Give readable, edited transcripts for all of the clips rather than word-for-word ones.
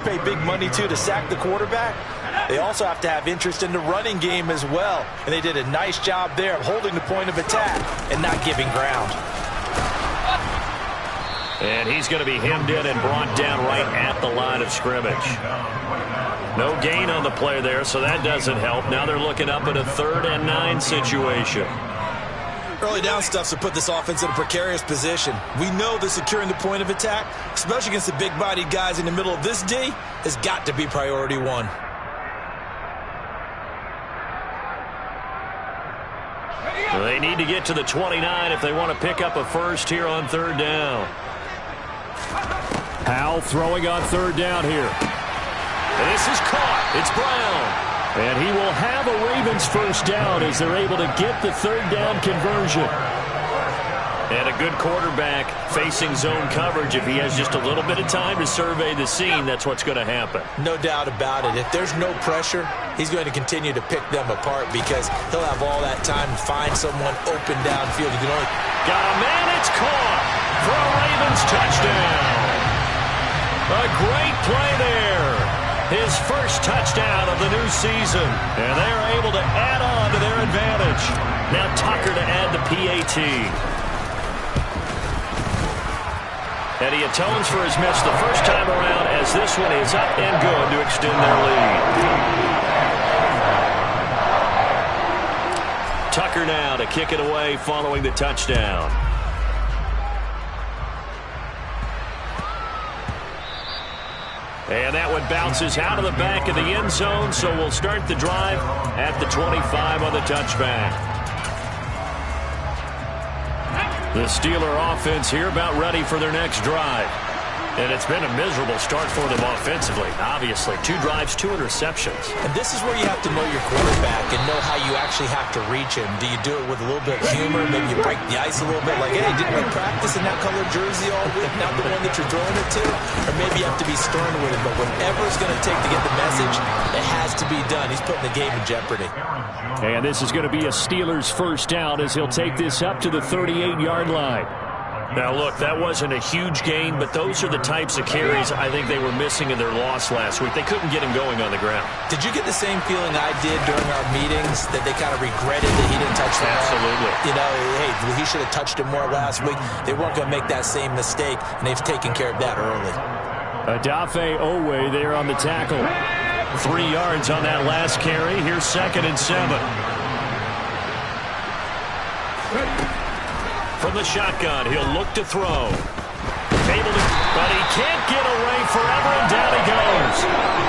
Pay big money, too, to sack the quarterback. They also have to have interest in the running game as well. And they did a nice job there of holding the point of attack and not giving ground. And he's going to be hemmed in and brought down right at the line of scrimmage. No gain on the play there, so that doesn't help. Now they're looking up at a 3rd and 9 situation. Early down stuffs to put this offense in a precarious position. We know that securing the point of attack, especially against the big-bodied guys in the middle of this D, has got to be priority 1. They need to get to the 29 if they want to pick up a first here on 3rd down. Howell throwing on 3rd down here. This is caught. It's Brown. And he will have a Ravens first down as they're able to get the 3rd down conversion. And a good quarterback facing zone coverage. If he has just a little bit of time to survey the scene, that's what's going to happen. No doubt about it. If there's no pressure, he's going to continue to pick them apart because he'll have all that time to find someone open downfield. Got a man. It's caught for a Ravens touchdown. A great play there. His first touchdown of the new season. And they're able to add on to their advantage. Now Tucker to add the PAT. And he atones for his miss the first time around as this one is up and good to extend their lead. Tucker now to kick it away following the touchdown. And that one bounces out of the back of the end zone, so we'll start the drive at the 25 on the touchback. The Steeler offense here about ready for their next drive. And it's been a miserable start for them offensively. Obviously, 2 drives, 2 interceptions. And this is where you have to know your quarterback and know how you actually have to reach him. Do you do it with a little bit of humor? Maybe you break the ice a little bit like, hey, didn't we practice in that colored jersey all week? Not the one that you're throwing it to? Or maybe you have to be stern with it. But whatever it's going to take to get the message, it has to be done. He's putting the game in jeopardy. And this is going to be a Steelers first down as he'll take this up to the 38-yard line. Now, look, that wasn't a huge gain, but those are the types of carries I think they were missing in their loss last week. They couldn't get him going on the ground. Did you get the same feeling I did during our meetings, that they kind of regretted that he didn't touch the ball? Absolutely. You know, hey, he should have touched him more last week. They weren't going to make that same mistake, and they've taken care of that early. Adafe Owe there on the tackle. 3 yards on that last carry. Here's 2nd and 7. From the shotgun, he'll look to throw. Able to, but he can't get away forever, and down he goes.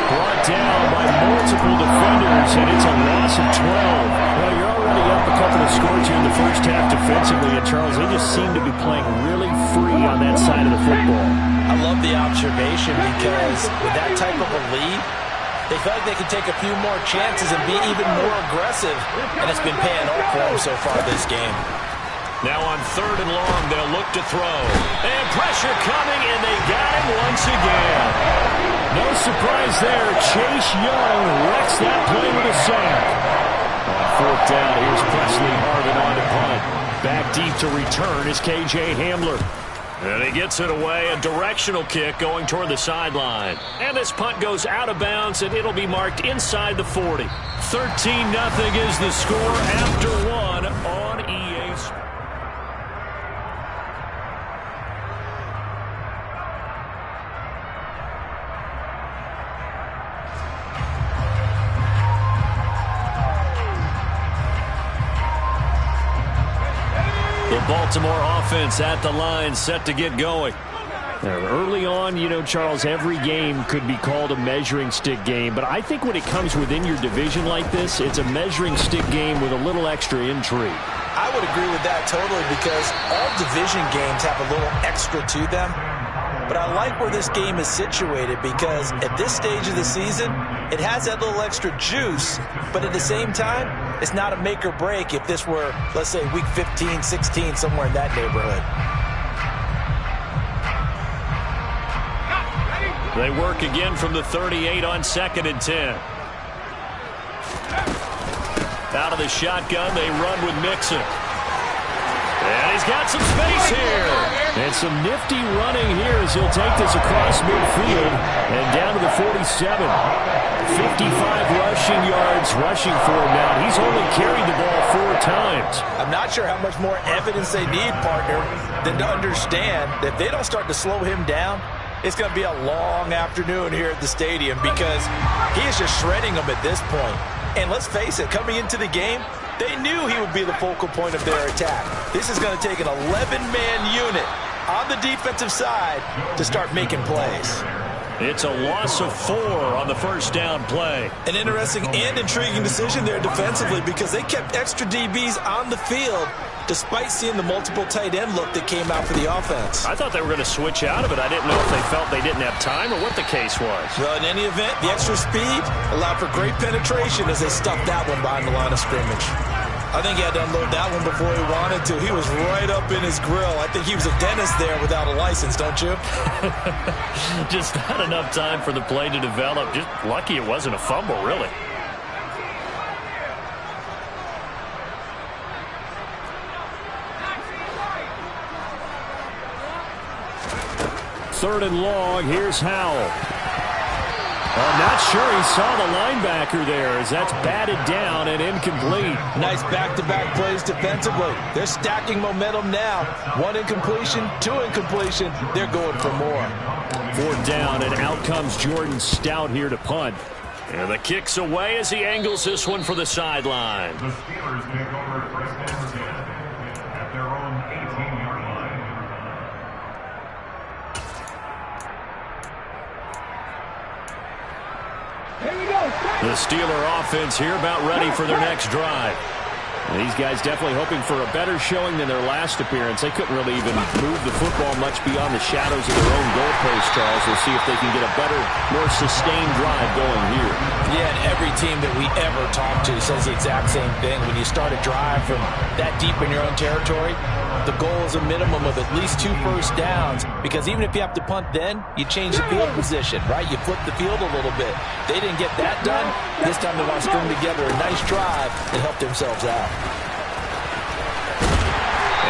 Brought down by multiple defenders, and it's a loss of 12. Well, you're already up a couple of scores here in the first half defensively, and Charles, they just seem to be playing really free on that side of the football. I love the observation because with that type of a lead, they felt like they could take a few more chances and be even more aggressive, and it's been paying off for them so far this game. Now on 3rd and long, they'll look to throw. And pressure coming, and they got him once again. No surprise there. Chase Young wrecks that play with a sack. On 4th down, here's Presley Harvin on to punt. Back deep to return is K.J. Hamler. And he gets it away, a directional kick going toward the sideline. And this punt goes out of bounds, and it'll be marked inside the 40. 13-0 is the score after 1 on EA Sports. The Baltimore offense at the line, set to get going. Now, early on, you know, Charles, every game could be called a measuring stick game. But I think when it comes within your division like this, it's a measuring stick game with a little extra intrigue. I would agree with that totally because all division games have a little extra to them. But I like where this game is situated because at this stage of the season, it has that little extra juice. But at the same time, it's not a make or break if this were, let's say, week 15, 16, somewhere in that neighborhood. They work again from the 38 on 2nd and 10. Out of the shotgun, they run with Mixon. And he's got some space here. And some nifty running here as he'll take this across midfield and down to the 47. 55 rushing yards rushing for him now. He's only carried the ball 4 times. I'm not sure how much more evidence they need, partner, than to understand that if they don't start to slow him down, it's going to be a long afternoon here at the stadium because he is just shredding them at this point. And let's face it, coming into the game, they knew he would be the focal point of their attack. This is going to take an 11-man unit on the defensive side to start making plays. It's a loss of 4 on the first down play. An interesting and intriguing decision there defensively because they kept extra DBs on the field despite seeing the multiple tight end look that came out for the offense. I thought they were going to switch out of it. I didn't know if they felt they didn't have time or what the case was. Well, in any event, the extra speed allowed for great penetration as they stuffed that one behind the line of scrimmage. I think he had to unload that one before he wanted to. He was right up in his grill. I think he was a dentist there without a license, don't you? Just not enough time for the play to develop. Just lucky it wasn't a fumble, really. Third and long. Here's Howell. I'm not sure he saw the linebacker there as that's batted down and incomplete. Nice back-to-back plays defensively. They're stacking momentum now. 1 incompletion, 2 incompletion. They're going for more. 4th down, and out comes Jordan Stout here to punt. And the kick's away as he angles this one for the sideline. The Steelers take over first and 10 at their own 18-yard line. The Steeler offense here about ready for their next drive. These guys definitely hoping for a better showing than their last appearance. They couldn't really even move the football much beyond the shadows of their own goalpost, Charles. We'll see if they can get a better, more sustained drive going here. Yeah, and every team that we ever talk to says the exact same thing. When you start a drive from that deep in your own territory, the goal is a minimum of at least 2 first downs, because even if you have to punt then, you change the field position, right? You flip the field a little bit. They didn't get that done. This time they want to string together a nice drive and help themselves out.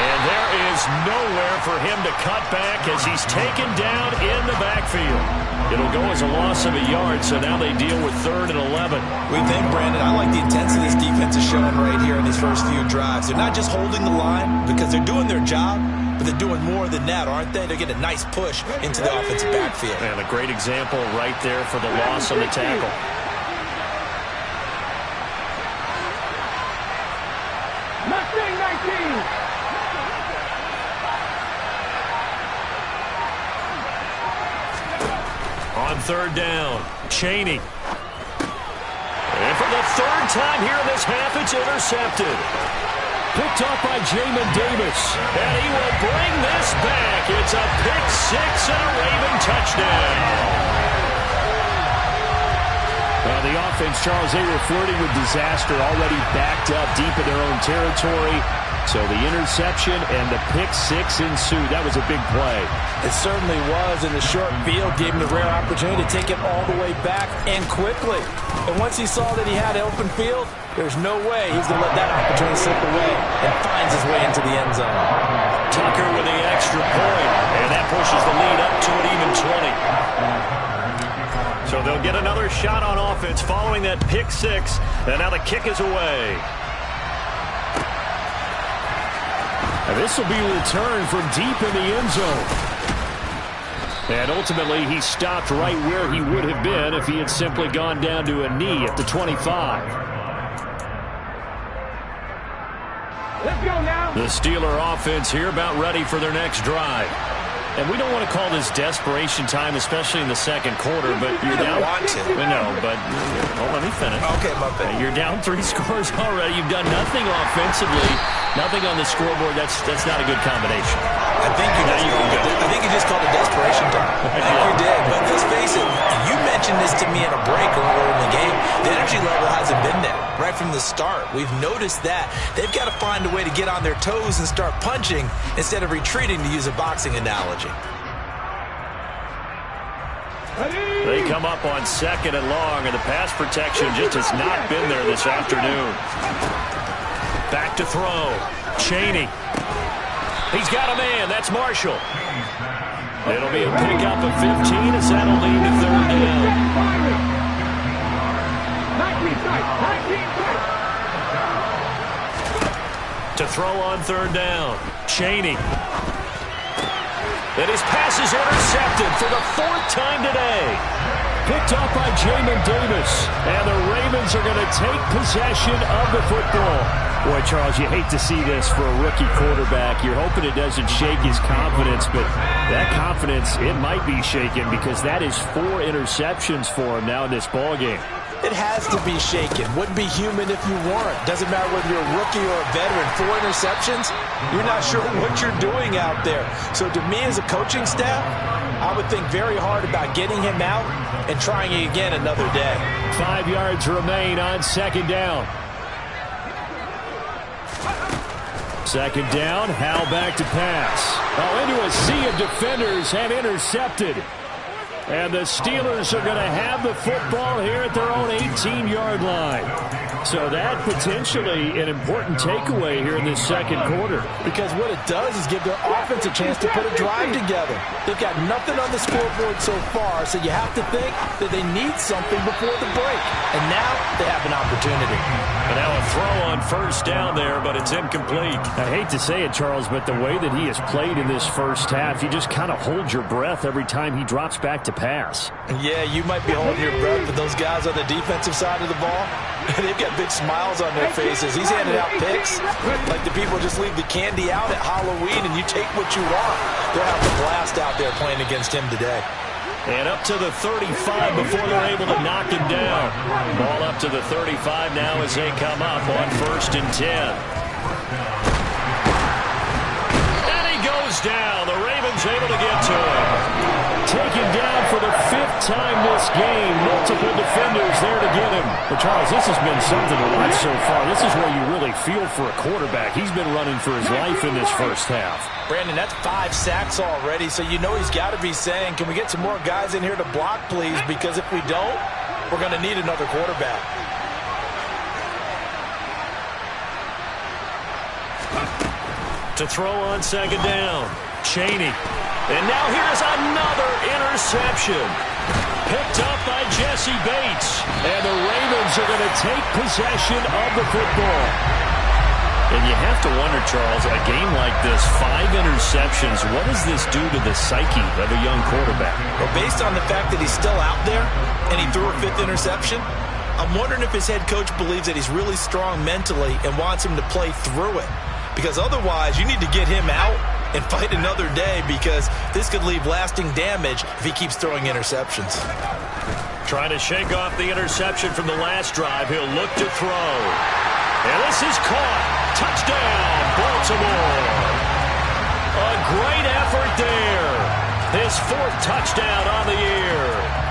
And there is nowhere for him to cut back as he's taken down in the backfield. It'll go as a loss of a yard, so now they deal with 3rd and 11. We think, Brandon, I like the intensity this defense is showing right here in these first few drives. They're not just holding the line because they're doing their job, but they're doing more than that, aren't they? They're getting a nice push into the offensive backfield. And a great example right there for the loss on the tackle. Mustang 19. On 3rd down, Chaney. And for the 3rd time here in this half, it's intercepted. Picked up by Jamin Davis. And he will bring this back. It's a pick 6 and a Raven touchdown. The offense, Charles, they were flirting with disaster, already backed up deep in their own territory. So the interception and the pick 6 ensued. That was a big play. It certainly was, and the short field gave him the rare opportunity to take it all the way back and quickly. And once he saw that he had an open field, there's no way he's going to let that opportunity slip away, and finds his way into the end zone. Tucker with the extra point, and that pushes the lead up to an even 20. So they'll get another shot on offense following that pick 6, and now the kick is away. And this will be returned from deep in the end zone. And ultimately, he stopped right where he would have been if he had simply gone down to a knee at the 25. Let's go now. The Steeler offense here about ready for their next drive. And we don't want to call this desperation time, especially in the second quarter, but you're down. Want to. No, but well, let me finish. Okay, my bad. You're down 3 scores already. You've done nothing offensively, nothing on the scoreboard. That's not a good combination. I think you just called it desperation time. I think you did. But let's face it, you mentioned this to me in a break earlier in the game. The energy level hasn't been there right from the start. We've noticed that. They've got to find a way to get on their toes and start punching instead of retreating, to use a boxing analogy. They come up on 2nd and long, and the pass protection just has not been there this afternoon. Back to throw. Chaney. He's got a man. That's Marshall. It'll be a pickup of 15 as that'll lead to third down. 19 To throw on third down. Chaney. And his pass is intercepted for the 4th time today. Picked up by Jamin Davis. And the Ravens are going to take possession of the football. Boy, Charles, you hate to see this for a rookie quarterback. You're hoping it doesn't shake his confidence, but that confidence, it might be shaken because that is 4 interceptions for him now in this ballgame. It has to be shaken. Wouldn't be human if you weren't. Doesn't matter whether you're a rookie or a veteran. 4 interceptions, you're not sure what you're doing out there. So to me as a coaching staff, I would think very hard about getting him out and trying it again another day. 5 yards remain on second down. Second down, Howell back to pass. Oh, into a sea of defenders and intercepted. And the Steelers are going to have the football here at their own 18-yard line. So that potentially an important takeaway here in this second quarter. Because what it does is give their offense a chance to put a drive together. They've got nothing on the scoreboard so far, so you have to think that they need something before the break. And now they have an opportunity. And now a throw on first down there, but it's incomplete. I hate to say it, Charles, but the way that he has played in this first half, you just kind of hold your breath every time he drops back to pass. Yeah, you might be holding your breath, but those guys on the defensive side of the ball, they've got big smiles on their faces. He's handing out picks like the people just leave the candy out at Halloween and you take what you want. They're having a blast out there playing against him today. And up to the 35 before they're able to knock him down. Ball up to the 35 now as they come up on 1st and 10. And he goes down. The Ravens able to get to him. Taken down for the 5th time this game. Multiple defenders there to get him. But Charles, this has been something to watch so far. This is where you really feel for a quarterback. He's been running for his life in this first half. Brandon, that's 5 sacks already, so you know he's got to be saying, can we get some more guys in here to block, please? Because if we don't, we're going to need another quarterback. To throw on second down, Chaney. And now here's another interception. Picked up by Jesse Bates. And the Ravens are going to take possession of the football. And you have to wonder, Charles, a game like this, 5 interceptions, what does this do to the psyche of a young quarterback? Well, based on the fact that he's still out there and he threw a 5th interception, I'm wondering if his head coach believes that he's really strong mentally and wants him to play through it. Because otherwise, you need to get him out and fight another day because this could leave lasting damage if he keeps throwing interceptions. Trying to shake off the interception from the last drive. He'll look to throw. And this is caught. Touchdown, Baltimore. A great effort there. His 4th touchdown on the year.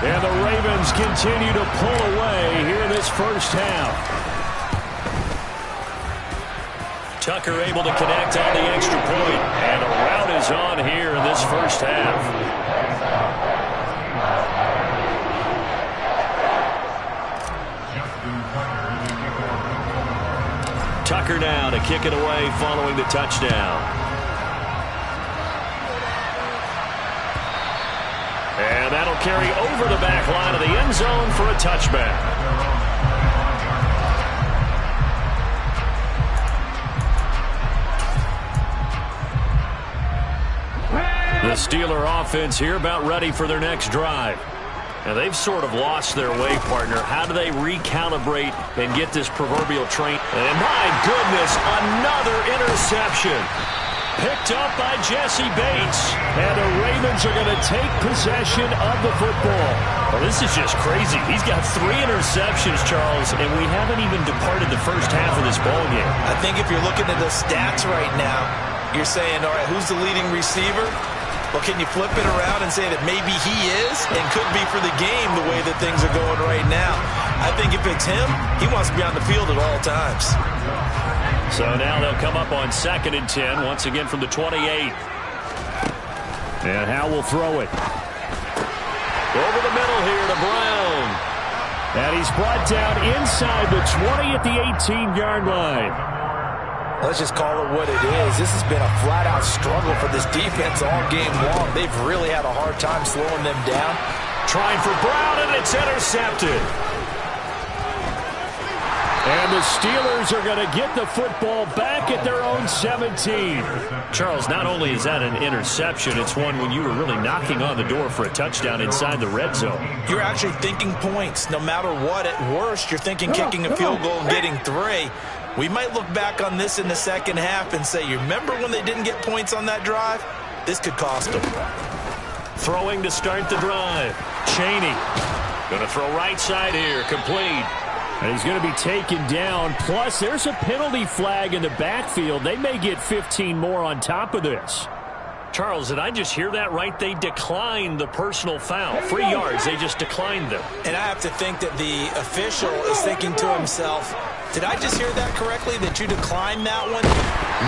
And the Ravens continue to pull away here in this first half. Tucker able to connect on the extra point. And a rout is on here in this first half. Tucker now to kick it away following the touchdown. And that'll carry over the back line of the end zone for a touchback. The Steeler offense here about ready for their next drive. Now, they've sort of lost their way, partner. How do they recalibrate and get this proverbial train? And my goodness, another interception. Picked up by Jesse Bates. And the Ravens are going to take possession of the football. Well, this is just crazy. He's got 3 interceptions, Charles, and we haven't even departed the first half of this ballgame. I think if you're looking at the stats right now, you're saying, all right, who's the leading receiver? Well, can you flip it around and say that maybe he is and could be for the game the way that things are going right now? I think if it's him, he wants to be on the field at all times. So now they'll come up on 2nd and 10, once again from the 28. And Howell will throw it. Over the middle here to Brown. And he's brought down inside the 20 at the 18-yard line. Let's just call it what it is. This has been a flat-out struggle for this defense all game long. They've really had a hard time slowing them down. Trying for Brown, and it's intercepted. And the Steelers are going to get the football back at their own 17. Charles, not only is that an interception, it's one when you were really knocking on the door for a touchdown inside the red zone. You're actually thinking points. No matter what, at worst, you're thinking kicking a field goal and getting 3. We might look back on this in the second half and say, you remember when they didn't get points on that drive? This could cost them. Throwing to start the drive. Chaney. Going to throw right side here. Complete. And he's going to be taken down. Plus, there's a penalty flag in the backfield. They may get 15 more on top of this. Charles, did I just hear that right? They declined the personal foul. 3 yards, they just declined them. And I have to think that the official is thinking to himself, did I just hear that correctly, that you declined that one?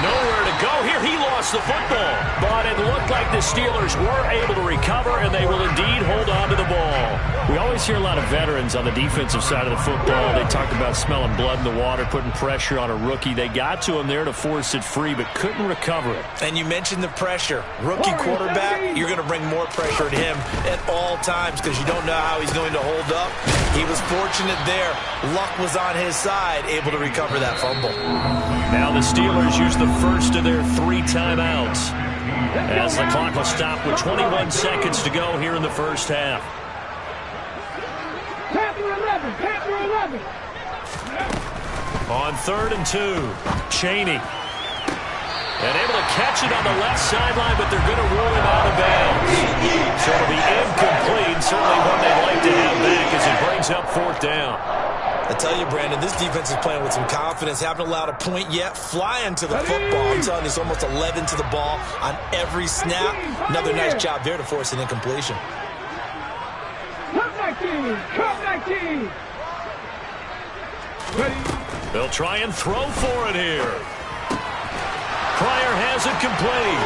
Nowhere to go here. He lost the football. But it looked like the Steelers were able to recover, and they will indeed hold on to the ball. We always hear a lot of veterans on the defensive side of the football. They talk about smelling blood in the water, putting pressure on a rookie. They got to him there to force it free, but couldn't recover it. And you mentioned the pressure. Rookie quarterback, you're going to bring more pressure at him at all times because you don't know how he's going to hold up. He was fortunate there. Luck was on his side, able to recover that fumble. Now the Steelers use the first of their 3 timeouts as the clock will stop with 21 seconds to go here in the first half. Panther 11. On 3rd and 2, Chaney. And able to catch it on the left sideline, but they're going to rule him out of bounds. So it'll be incomplete. Certainly one they'd like to have back as it brings up 4th down. I tell you, Brandon, this defense is playing with some confidence. Haven't allowed a point yet. Flying to the football. I'm telling you, it's almost 11 to the ball on every snap. Another nice job there to force an incompletion. Come 19. They'll try and throw for it here. Pryor has it complete.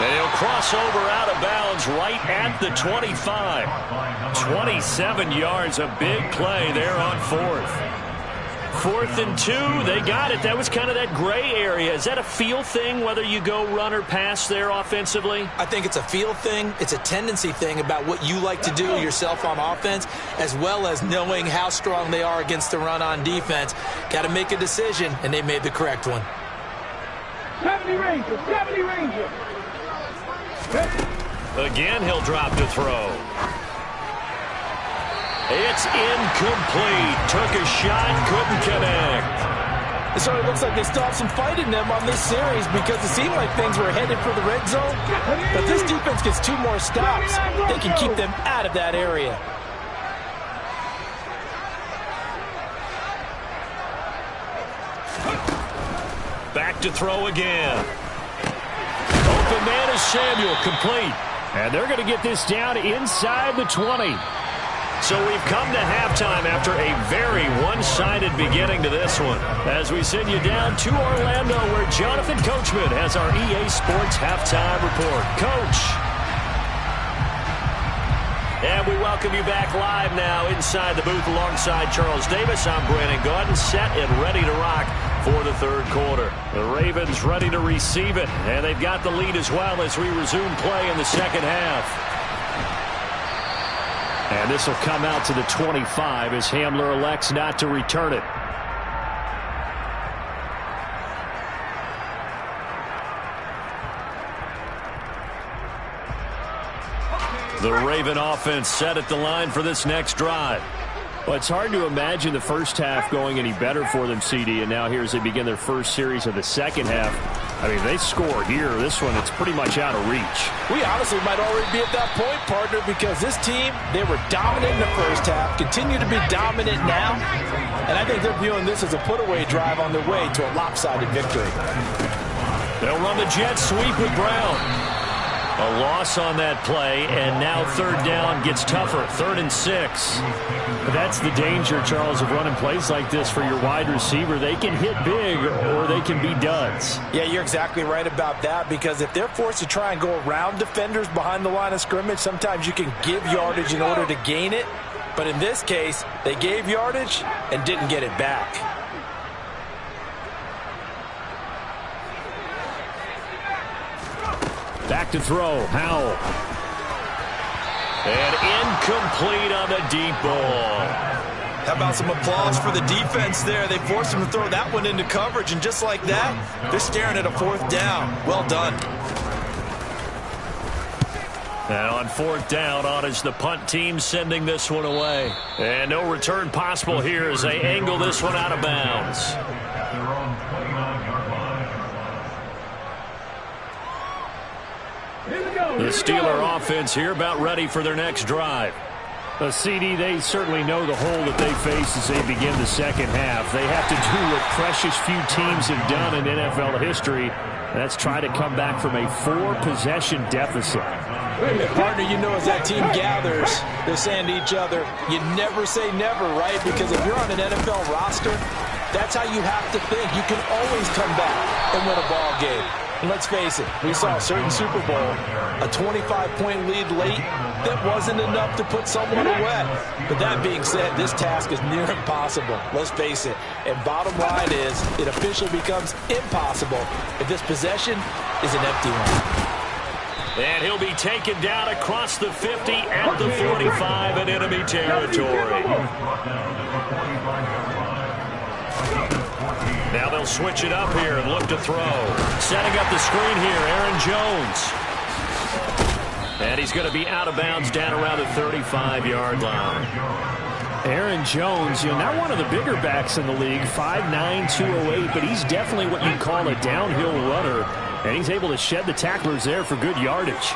And he'll cross over out of bounds right at the 25. 27 yards, a big play there on 4th. 4th and 2, they got it. That was kind of that gray area. Is that a feel thing, whether you go run or pass there offensively? I think it's a feel thing. It's a tendency thing about what you like to do yourself on offense, as well as knowing how strong they are against the run on defense. Got to make a decision, and they made the correct one. 70 Rangers. Again, he'll drop to throw. It's incomplete. Took a shot, couldn't connect. So it looks like they still have some fight in them on this series because it seemed like things were headed for the red zone. But this defense gets 2 more stops. They can keep them out of that area. Back to throw again. Open man is Samuel, complete. And they're going to get this down inside the 20. So we've come to halftime after a very one-sided beginning to this one. As we send you down to Orlando, where Jonathan Coachman has our EA Sports Halftime Report. Coach. And we welcome you back live now inside the booth alongside Charles Davis. I'm Brandon Gaudin, set and ready to rock for the 3rd quarter. The Ravens ready to receive it, and they've got the lead as well as we resume play in the second half. And this will come out to the 25 as Hamler elects not to return it. The Raven offense set at the line for this next drive. Well, it's hard to imagine the first half going any better for them, CD, and now here as they begin their first series of the second half. I mean, they score here. This one, it's pretty much out of reach. We honestly might already be at that point, partner, because this team, they were dominant in the first half, continue to be dominant now, and I think they're viewing this as a put-away drive on their way to a lopsided victory. They'll run the jet sweep with Brown. A loss on that play, and now 3rd down gets tougher. 3rd and 6. But that's the danger, Charles, of running plays like this for your wide receiver. They can hit big or they can be duds. Yeah, you're exactly right about that, because if they're forced to try and go around defenders behind the line of scrimmage, sometimes you can give yardage in order to gain it. But in this case, they gave yardage and didn't get it back. Back to throw, Howell. And incomplete on the deep ball. How about some applause for the defense there? They forced him to throw that one into coverage, and just like that, they're staring at a 4th down. Well done. And on 4th down, on is the punt team sending this one away. And no return possible here as they angle this one out of bounds. Their own 29-yard line. The Steeler offense here about ready for their next drive. CD, they certainly know the hole that they face as they begin the second half. They have to do what precious few teams have done in NFL history. That's try to come back from a 4-possession deficit. Partner, you know, as that team gathers, they're saying to each other, you never say never, right? Because if you're on an NFL roster, that's how you have to think. You can always come back and win a ball game. And let's face it, we saw a certain Super Bowl, a 25-point lead late, that wasn't enough to put someone away. But that being said, this task is near impossible. Let's face it. And bottom line is, it officially becomes impossible if this possession is an empty one. And he'll be taken down across the 50 at the 45 in enemy territory. Now they'll switch it up here and look to throw. Setting up the screen here, Aaron Jones. And he's going to be out of bounds down around the 35-yard line. Aaron Jones, you know, not one of the bigger backs in the league, 5'9", 208, but he's definitely what you'd call a downhill runner. And he's able to shed the tacklers there for good yardage.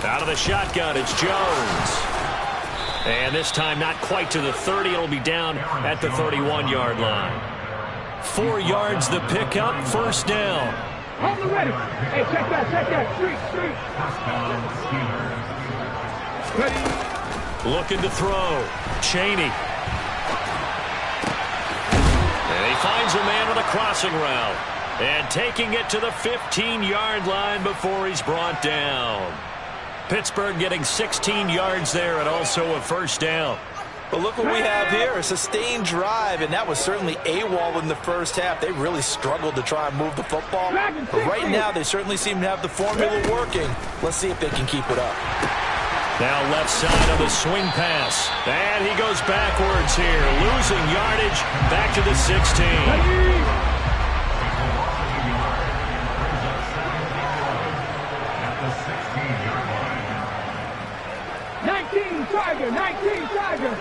Out of the shotgun, it's Jones. And this time not quite to the 30. It'll be down at the 31-yard line. 4 yards the pickup, 1st down. Hold the ready. Hey, check that. Street. Ready. Looking to throw. Chaney. And he finds a man on a crossing route. And taking it to the 15-yard line before he's brought down. Pittsburgh getting 16 yards there and also a 1st down. But look what we have here, a sustained drive, and that was certainly AWOL in the first half. They really struggled to try and move the football. But right now, they certainly seem to have the formula working. Let's see if they can keep it up. Now left side of the swing pass. And he goes backwards here, losing yardage back to the 16. 19 Tiger.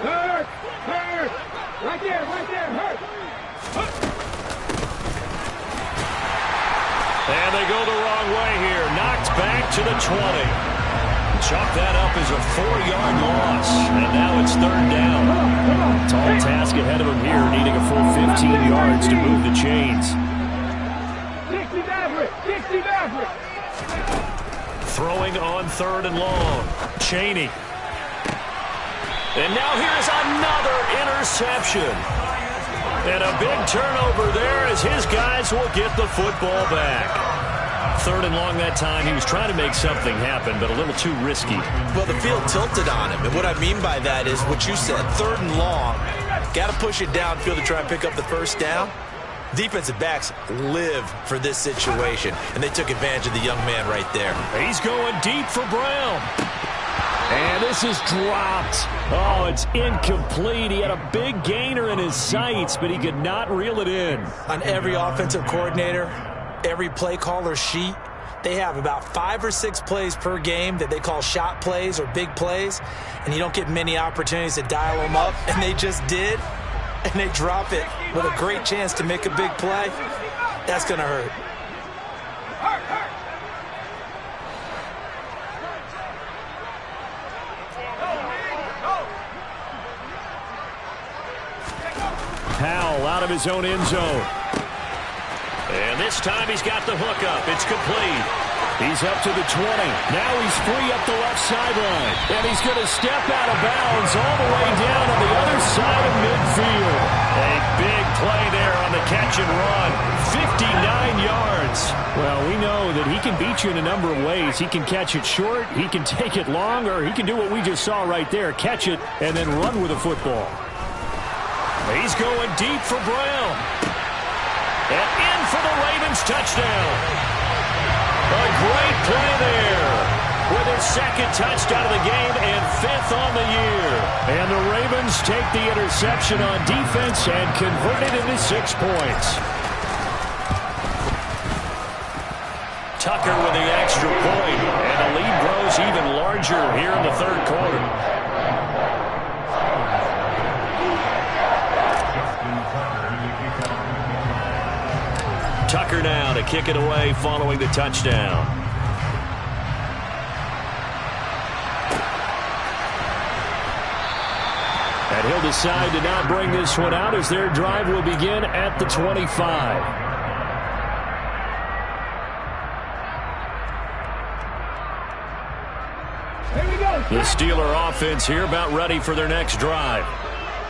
Hurt. Right there, hurt. And they go the wrong way here. Knocked back to the 20. Chalk that up as a 4-yard loss. And now it's 3rd down. Tall task ahead of him here, needing a full 15 yards to move the chains. 60 Maverick. Throwing on 3rd and long. Chaney. And now here's another interception. And a big turnover there as his guys will get the football back. 3rd and long that time. He was trying to make something happen, but a little too risky. Well, the field tilted on him. And what I mean by that is what you said. 3rd and long. Got to push it downfield to try and pick up the 1st down. Defensive backs live for this situation, and they took advantage of the young man right there. He's going deep for Brown. And this is dropped. Oh, it's incomplete. He had a big gainer in his sights, but he could not reel it in. On every offensive coordinator, every play caller sheet, they have about 5 or 6 plays per game that they call shot plays or big plays, and you don't get many opportunities to dial them up, and they just did, and they drop it with a great chance to make a big play. That's going to hurt. Powell out of his own end zone. And this time he's got the hook up. It's complete. He's up to the 20. Now he's free up the left sideline. And he's going to step out of bounds all the way down on the other side of midfield. A big play there on the catch and run. 59 yards. Well, we know that he can beat you in a number of ways. He can catch it short, he can take it long, or he can do what we just saw right there, catch it and then run with the football. He's going deep for Brown. And in for the Ravens touchdown. A great play there. With his second touchdown of the game and 5th on the year. And the Ravens take the interception on defense and convert it into 6 points. Tucker with the extra point, and the lead grows even larger here in the 3rd quarter. Tucker now to kick it away following the touchdown. And he'll decide to not bring this one out as their drive will begin at the 25. The Steeler offense here about ready for their next drive.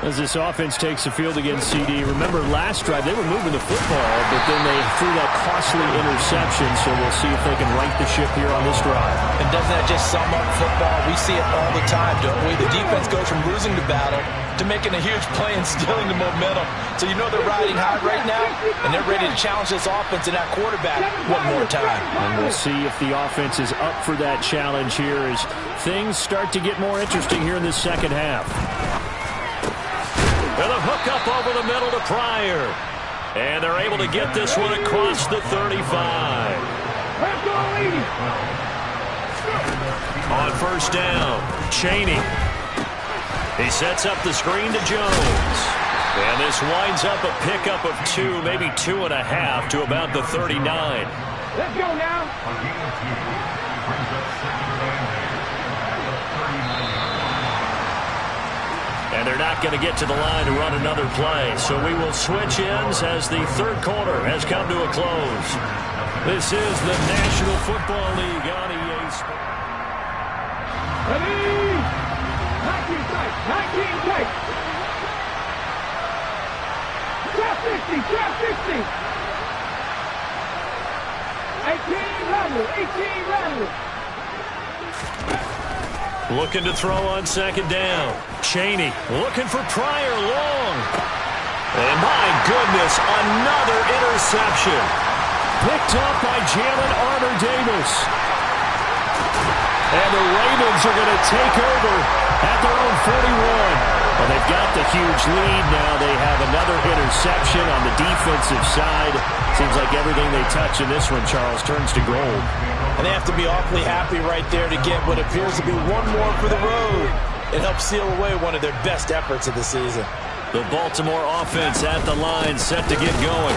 As this offense takes the field against CD. Remember last drive they were moving the football, but then they threw that costly interception, so we'll see if they can right the ship here on this drive. And doesn't that just sum up football? We see it all the time, don't we? The defense goes from losing the battle to making a huge play and stealing the momentum. So you know they're riding high right now, and they're ready to challenge this offense and that quarterback one more time. And we'll see if the offense is up for that challenge here as things start to get more interesting here in the second half. With a hook up over the middle to Pryor. And they're able to get this one across the 35. On first down, Chaney. He sets up the screen to Jones. And this winds up a pickup of 2, maybe 2.5 to about the 39. Let's go now. And they're not going to get to the line to run another play. So we will switch ends as the 3rd quarter has come to a close. This is the National Football League on EA Sports. Ready? 19 tight. 19 tight. Trap 60. Trap 60. 18 level. 18 level. Looking to throw on second down. Chaney looking for Pryor long. And my goodness, another interception. Picked up by Jalen Armour-Davis. And the Ravens are going to take over at their own 41. Well, they've got the huge lead now. They have another interception on the defensive side. Seems like everything they touch in this one, Charles, turns to gold. And they have to be awfully happy right there to get what appears to be one more for the road. It helps seal away one of their best efforts of the season. The Baltimore offense at the line set to get going.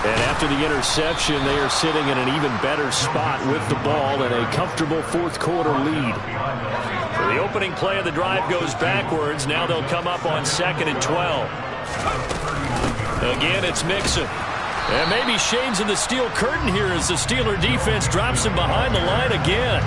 And after the interception, they are sitting in an even better spot with the ball and a comfortable 4th quarter lead. So the opening play of the drive goes backwards. Now they'll come up on 2nd and 12. Again, it's Mixon. And maybe shades of the steel curtain here as the Steeler defense drops him behind the line again.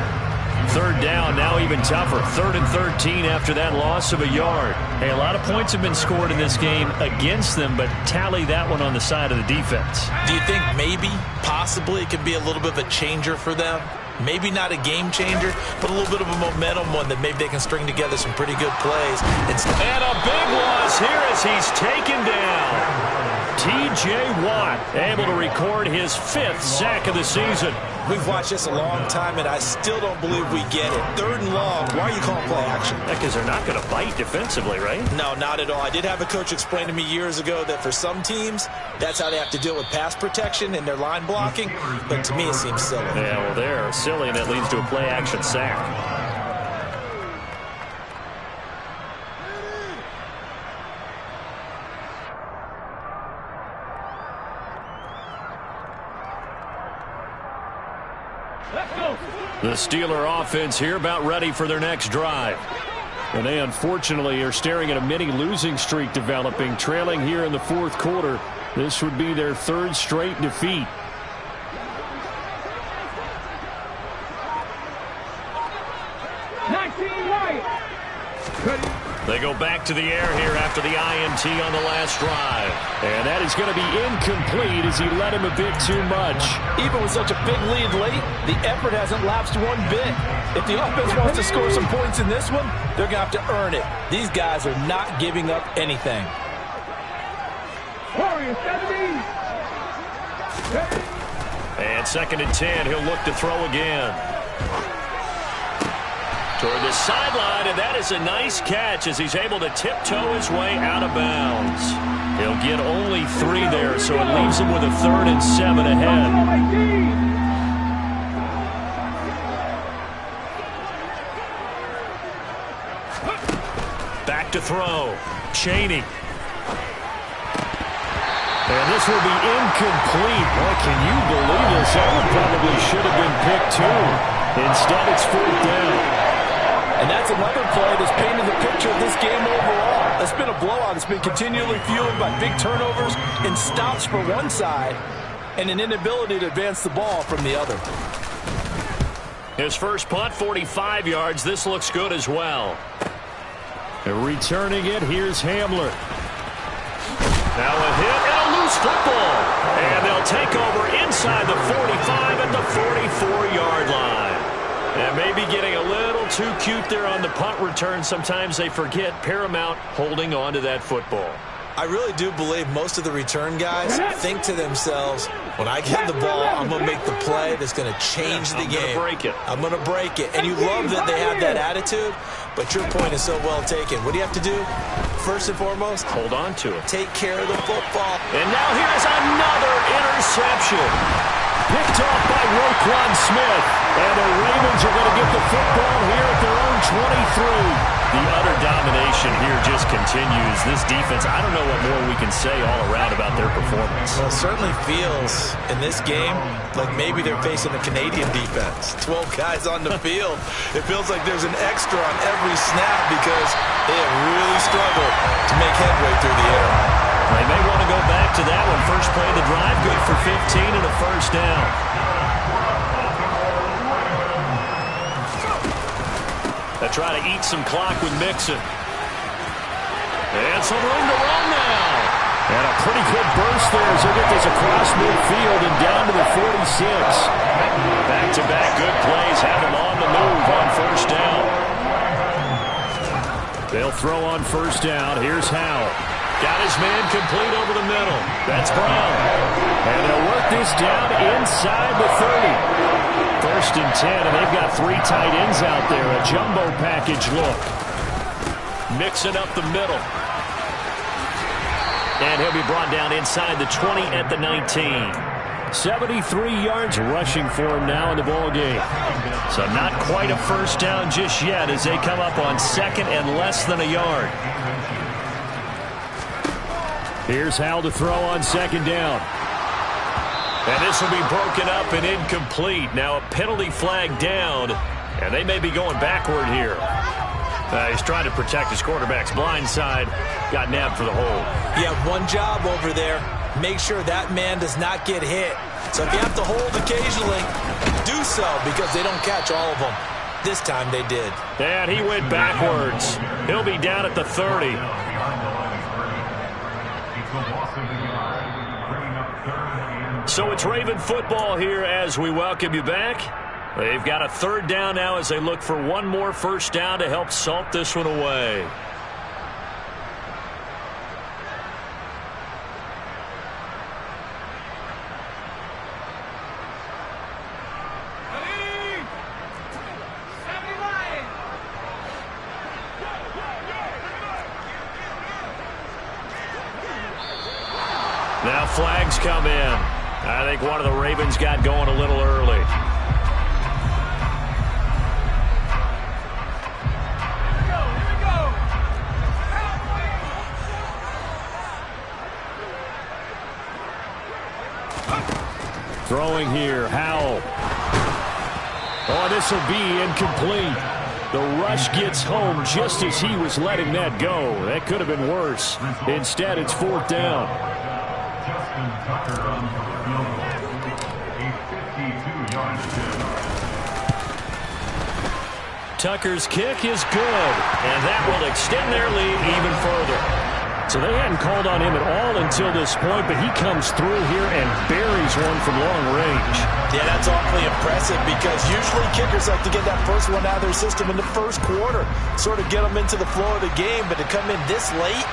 3rd down, now even tougher. 3rd and 13 after that loss of a yard. Hey, a lot of points have been scored in this game against them, but tally that one on the side of the defense. Do you think maybe, possibly, it could be a little bit of a changer for them? Maybe not a game changer, but a little bit of a momentum one that maybe they can string together some pretty good plays. And a big loss here as he's taken down. T.J. Watt able to record his 5th sack of the season. We've watched this a long time, and I still don't believe we get it. 3rd and long, why are you calling play action? Because they're not going to bite defensively, right? No, not at all. I did have a coach explain to me years ago that for some teams, that's how they have to deal with pass protection and their line blocking, but to me it seems silly. Yeah, well, they're silly, and that leads to a play action sack. The Steeler offense here about ready for their next drive. And they unfortunately are staring at a mini losing streak developing, trailing here in the 4th quarter. This would be their 3rd straight defeat. They go back to the air here after the INT on the last drive. And that is going to be incomplete as he led him a bit too much. Even with such a big lead late, the effort hasn't lapsed one bit. If the offense wants to score some points in this one, they're going to have to earn it. These guys are not giving up anything. Warriors 70. And 2nd and 10, he'll look to throw again. Toward the sideline, and that is a nice catch as he's able to tiptoe his way out of bounds. He'll get only 3 there, so it leaves him with a 3rd and 7 ahead. Back to throw. Chaney. And this will be incomplete. Boy, can you believe this? That one probably should have been picked too. Instead, it's 4th down. And that's another play that's painted the picture of this game overall. It's been a blowout. It's been continually fueled by big turnovers and stops for one side and an inability to advance the ball from the other. His first punt, 45 yards. This looks good as well. Returning it, here's Hamler. Now a hit and a loose football. And they'll take over inside the 45 at the 44-yard line. And maybe getting a little too cute there on the punt return. Sometimes they forget paramount holding on to that football. I really do believe most of the return guys think to themselves, when I get the ball, I'm going to make the play that's going to change the game. I'm going to break it. And you love that they have that attitude, but your point is so well taken. What do you have to do? First and foremost, hold on to it. Take care of the football. And now here's another interception. Picked off by Roquan Smith. And the Ravens are going to get the football here at their own 23. The utter domination here just continues. This defense, I don't know what more we can say all around about their performance. Well, it certainly feels in this game like maybe they're facing a Canadian defense. 12 guys on the field. It feels like there's an extra on every snap because they have really struggled to make headway through the air. They may want to go back to that one. First play of the drive, good for 15 and a first down. They try to eat some clock with Mixon. And some room to run now. And a pretty good burst there as they get this across midfield and down to the 46. Back-to-back good plays have them on the move on first down. They'll throw on first down. Here's Howell. Got his man complete over the middle. That's Brown. And they'll work this down inside the 30. First and 10, and they've got 3 tight ends out there. A jumbo package look. Mixing up the middle. And he'll be brought down inside the 20 at the 19. 73 yards rushing for him now in the ball game. So not quite a first down just yet as they come up on 2nd and less than a yard. Here's Howell to throw on 2nd down. And this will be broken up and incomplete. Now a penalty flag down, and they may be going backward here. He's trying to protect his quarterback's blind side. Got nabbed for the hold. You have one job over there. Make sure that man does not get hit. So if you have to hold occasionally, do so because they don't catch all of them. This time they did. And he went backwards. He'll be down at the 30. So it's Raven football here as we welcome you back. They've got a 3rd down now as they look for one more first down to help salt this one away. Now flags come in. I think one of the Ravens got going a little early. Throwing here, Howell. Oh, this will be incomplete. The rush gets home just as he was letting that go. That could have been worse. Instead, it's 4th down. Tucker's kick is good, and that will extend their lead even further. So they hadn't called on him at all until this point, but he comes through here and buries one from long range. Yeah, that's awfully impressive because usually kickers like to get that first one out of their system in the first quarter, sort of get them into the flow of the game, but to come in this late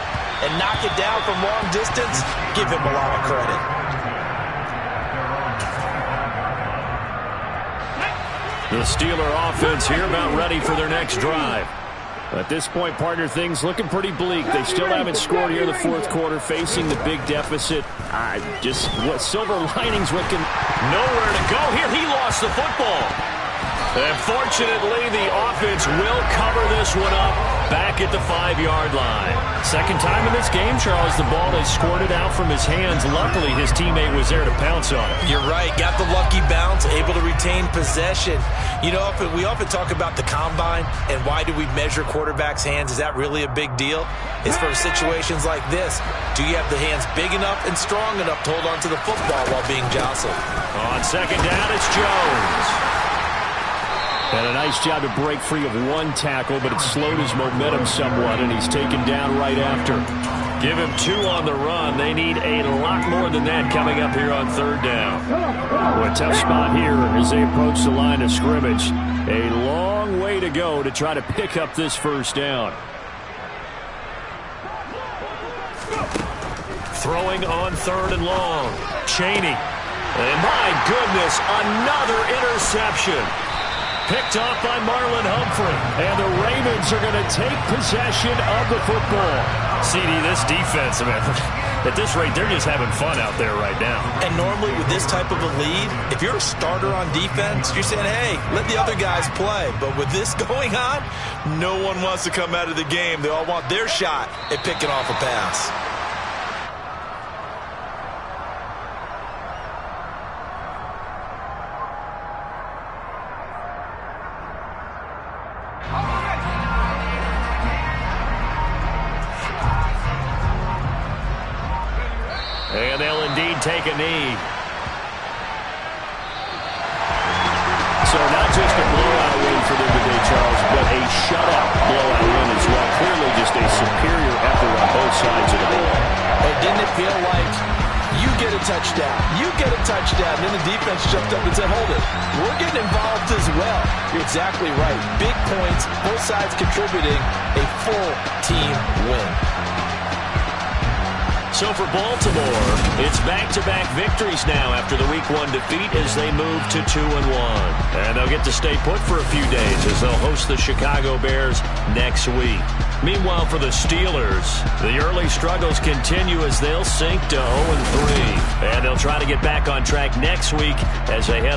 and knock it down from long distance, give him a lot of credit. The Steeler offense here about ready for their next drive. At this point, partner, things looking pretty bleak. They still haven't scored here in the fourth quarter, facing the big deficit. Just what silver linings looking. Nowhere to go here. He lost the football. And fortunately, the offense will cover this one up back at the 5-yard line. Second time in this game, Charles, the ball is squirted out from his hands. Luckily, his teammate was there to pounce on it. You're right. Got the lucky bounce, able to retain possession. You know, we often talk about the combine and why do we measure quarterbacks' hands. Is that really a big deal? It's for situations like this. Do you have the hands big enough and strong enough to hold on to the football while being jostled? On second down, it's Jones. And a nice job to break free of one tackle, but it slowed his momentum somewhat, and he's taken down right after. Give him 2 on the run. They need a lot more than that coming up here on third down. Well, a tough spot here as they approach the line of scrimmage. A long way to go to try to pick up this first down. Throwing on third and long. Chaney. And my goodness, another interception. Picked off by Marlon Humphrey. And the Ravens are going to take possession of the football. CD, this defense, man, at this rate, they're just having fun out there right now. And normally with this type of a lead, if you're a starter on defense, you're saying, hey, let the other guys play. But with this going on, no one wants to come out of the game. They all want their shot at picking off a pass. And they'll indeed take a knee. So not just a blowout win for them today, Charles, but a shutout blowout win as well. Clearly just a superior effort on both sides of the ball. But didn't it feel like you get a touchdown, you get a touchdown, and then the defense jumped up and said, hold it, we're getting involved as well. You're exactly right. Big points, both sides contributing, a full team win. So for Baltimore, it's back-to-back victories now after the Week 1 defeat as they move to 2-1. And they'll get to stay put for a few days as they'll host the Chicago Bears next week. Meanwhile, for the Steelers, the early struggles continue as they'll sink to 0-3. And they'll try to get back on track next week as they head up.